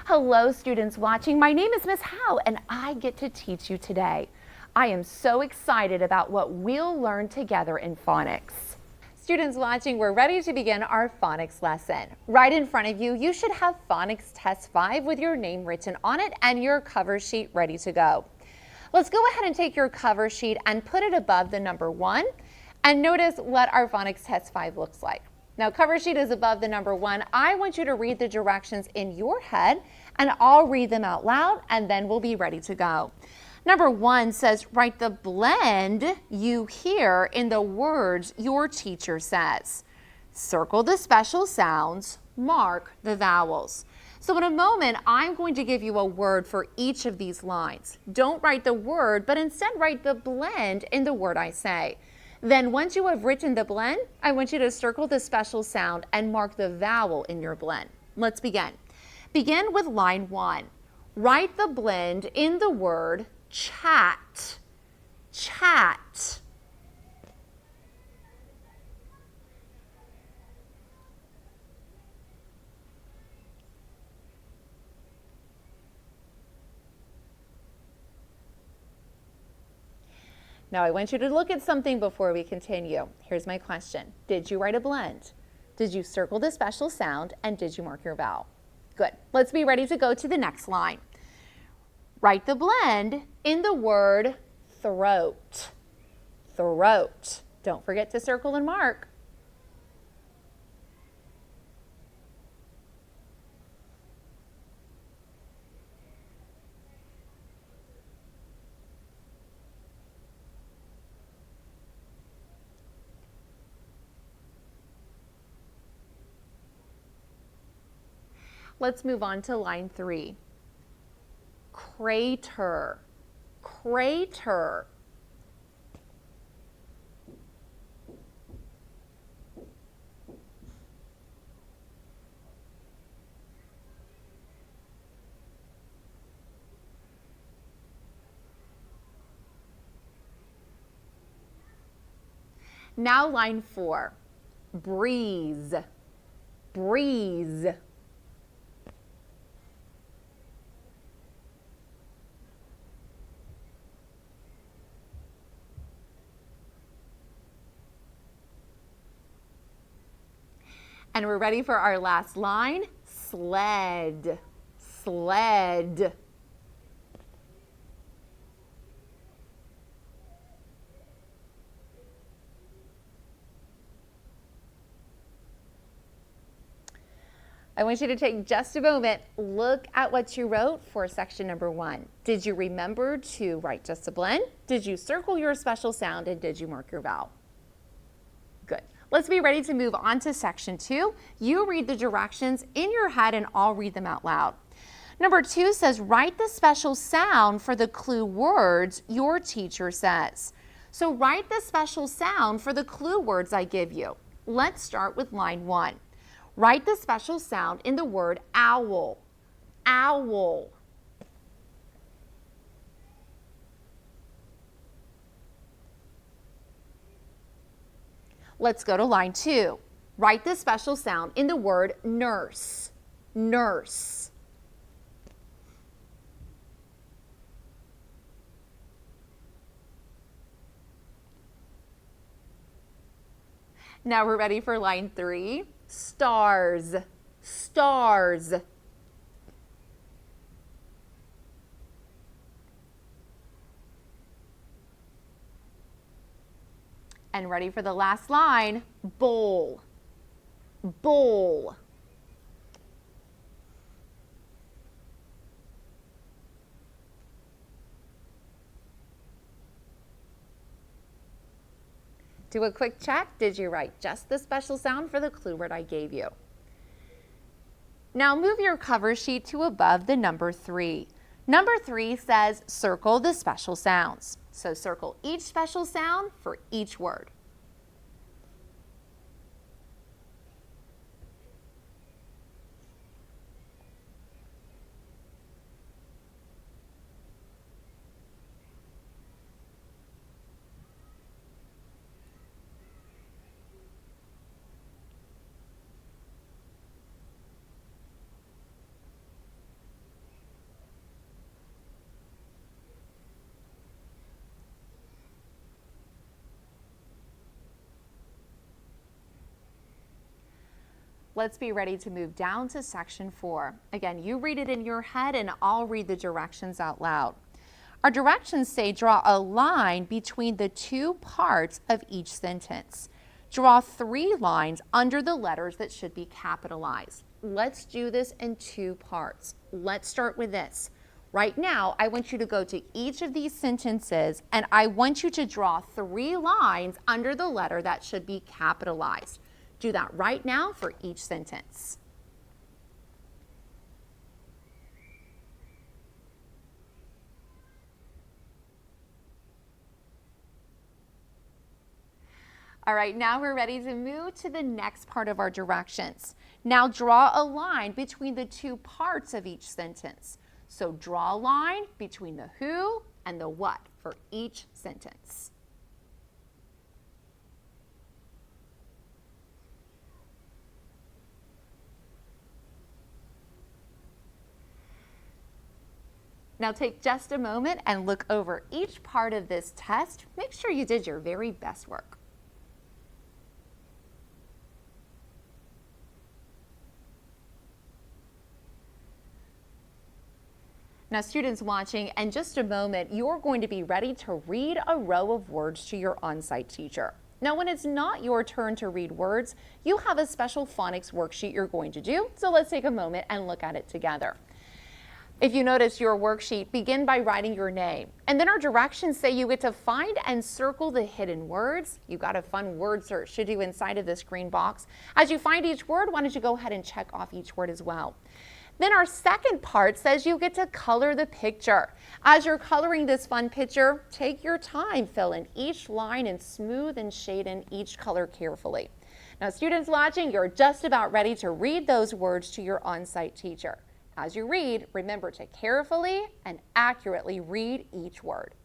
Hello, students watching. My name is Miss Howe, and I get to teach you today. I am so excited about what we'll learn together in phonics. Students watching, we're ready to begin our phonics lesson. Right in front of you, you should have Phonics Test 5 with your name written on it and your cover sheet ready to go. Let's go ahead and take your cover sheet and put it above the number 1 and notice what our Phonics Test 5 looks like. Now, cover sheet is above the number 1. I want you to read the directions in your head, and I'll read them out loud, and then we'll be ready to go. Number 1 says, write the blend you hear in the words your teacher says. Circle the special sounds, mark the vowels. So in a moment, I'm going to give you a word for each of these lines. Don't write the word, but instead write the blend in the word I say. Then once you have written the blend, I want you to circle the special sound and mark the vowel in your blend. Let's begin. Begin with line 1. Write the blend in the word chat. Chat. Now I want you to look at something before we continue. Here's my question. Did you write a blend? Did you circle the special sound? And did you mark your vowel? Good. Let's be ready to go to the next line. Write the blend in the word throat. Throat. Don't forget to circle and mark. Let's move on to line 3. Crater. Crater. Now line 4. Breeze. Breeze. And we're ready for our last line, sled, sled. I want you to take just a moment, look at what you wrote for section number 1. Did you remember to write just a blend? Did you circle your special sound, and did you mark your vowel? Good. Let's be ready to move on to section 2. You read the directions in your head and I'll read them out loud. Number 2 says, write the special sound for the clue words your teacher says. So write the special sound for the clue words I give you. Let's start with line 1. Write the special sound in the word owl. Owl. Let's go to line 2. Write the special sound in the word nurse. Nurse. Now we're ready for line 3. Stars. Stars. And ready for the last line, bowl, bowl. Do a quick check. Did you write just the special sound for the clue word I gave you? Now move your cover sheet to above the number 3. Number 3 says circle the special sounds. So circle each special sound for each word. Let's be ready to move down to section 4. Again, you read it in your head and I'll read the directions out loud. Our directions say draw a line between the two parts of each sentence. Draw 3 lines under the letters that should be capitalized. Let's do this in 2 parts. Let's start with this. Right now, I want you to go to each of these sentences and I want you to draw 3 lines under the letter that should be capitalized. Do that right now for each sentence. All right, now we're ready to move to the next part of our directions. Now draw a line between the 2 parts of each sentence. So draw a line between the who and the what for each sentence. Now take just a moment and look over each part of this test. Make sure you did your very best work. Now students watching, in just a moment, you're going to be ready to read a row of words to your on-site teacher. Now when it's not your turn to read words, you have a special phonics worksheet you're going to do, so let's take a moment and look at it together. If you notice your worksheet, begin by writing your name. And then our directions say you get to find and circle the hidden words. You've got a fun word search to do inside of this green box. As you find each word, why don't you go ahead and check off each word as well. Then our second part says you get to color the picture. As you're coloring this fun picture, take your time, fill in each line and smooth and shade in each color carefully. Now students watching, you're just about ready to read those words to your on-site teacher. As you read, remember to carefully and accurately read each word.